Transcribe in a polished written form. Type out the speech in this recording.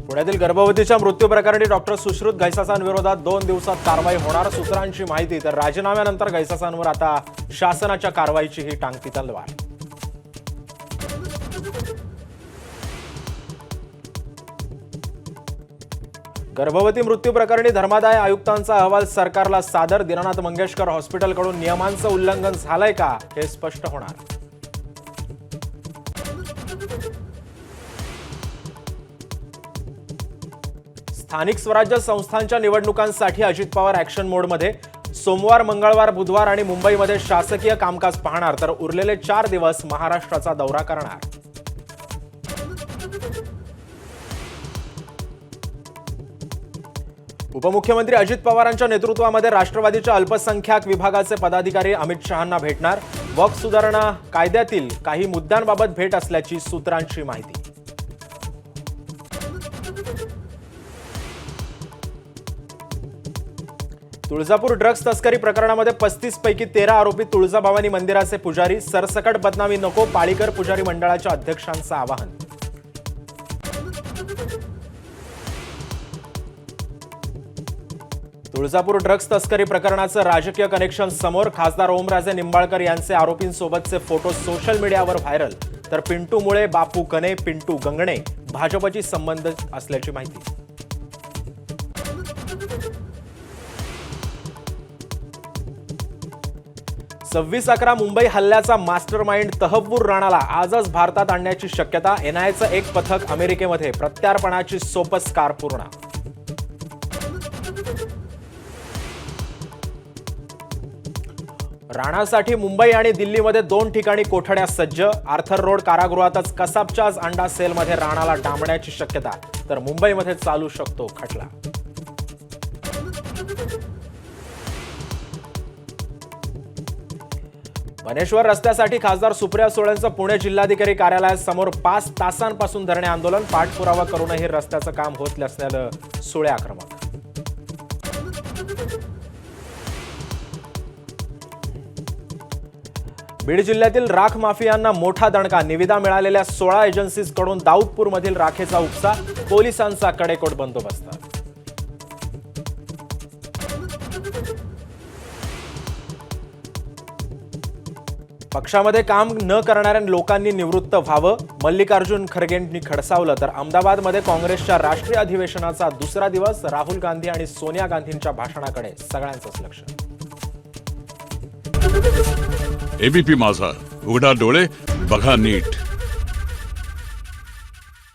पुण्यातील गर्भवतीच्या मृत्यू प्रकरणी डॉक्टर सुश्रुत घैसासांविरोधात 2 दिवसात कारवाई होणार सूत्रांची माहिती। तर राजीनाम्यानंतर घैसासांवर आता शासनाच्या कारवाईची ही टांगती तलवार। गर्भवती मृत्यू प्रकरणी धर्मादाय आयुक्तांचा अहवाल सरकारला सादर। दीनानाथ मंगेशकर हॉस्पिटलकडून नियमांचं उल्लंघन झालंय का हे स्पष्ट होणार। स्थानिक स्वराज्य संस्थांच्या निवडणुकांसाठी अजित पवार ॲक्शन मोडमध्ये। सोमवार, मंगळवार, बुधवार आणि मुंबईमध्ये शासकीय कामकाज पाहणार, तर उरलेले 4 दिवस महाराष्ट्राचा दौरा करणार। उपमुख्यमंत्री अजित पवारांच्या नेतृत्वामध्ये राष्ट्रवादीच्या अल्पसंख्याक विभागाचे पदाधिकारी अमित शहांना भेटणार। वक्फ सुधारणा कायद्यातील काही मुद्द्यांबाबत भेट असल्याची सूत्रांची माहिती। तुळजापूर ड्रग्ज तस्करी प्रकरणामध्ये 35 पैकी 13 आरोपी तुळजाभवानी मंदिराचे पुजारी। सरसकट बदनामी नको, पाळीकर पुजारी मंडळाच्या अध्यक्षांचं आवाहन। तुळजापूर ड्रग्ज तस्करी प्रकरणाचं राजकीय कनेक्शन समोर। खासदार ओमराजे निंबाळकर यांचे आरोपींसोबतचे फोटो सोशल मीडियावर व्हायरल। तर पिंटू मुळे, बापू कने, पिंटू गंगणे भाजपची संबंध असल्याची माहिती। 26/11 मुंबई हल्ल्याचा मास्टरमाइंड तहव्वूर राणाला आजच भारतात आणण्याची शक्यता। एनआयएचं एक पथक अमेरिकेमध्ये, प्रत्यार्पणाची सोपस्कार पूर्ण। राणासाठी मुंबई आणि दिल्लीमध्ये 2 ठिकाणी कोठड्या सज्ज। आर्थर रोड कारागृहातच कसाबच्याच अंडा सेलमध्ये राणाला डांबण्याची शक्यता। तर मुंबईमध्ये चालू शकतो खटला। बनेश्वर रस्त्यासाठी खासदार सुप्रिया सुळेंचं पुणे जिल्हाधिकारी कार्यालयासमोर 5 तासांपासून धरणे आंदोलन। पाठपुरावा करूनही रस्त्याचं काम होत नसल्यानं सुळे आक्रमक। बीड जिल्ह्यातील राख माफियांना मोठा दणका। निविदा मिळालेल्या 16 एजन्सीजकडून दाऊदपूरमधील राखेचा उपसा। पोलिसांचा कडेकोट बंदोबस्त। पक्षामध्ये काम न करणाऱ्या लोकांनी निवृत्त व्हावं, मल्लिकार्जुन खरगेंनी खडसावलं। तर अहमदाबादमध्ये काँग्रेसच्या राष्ट्रीय अधिवेशनाचा दुसरा दिवस। राहुल गांधी आणि सोनिया गांधींच्या भाषणाकडे सगळ्यांचंच लक्ष। एबीपी माझा, उघडा डोळे बघा नीट।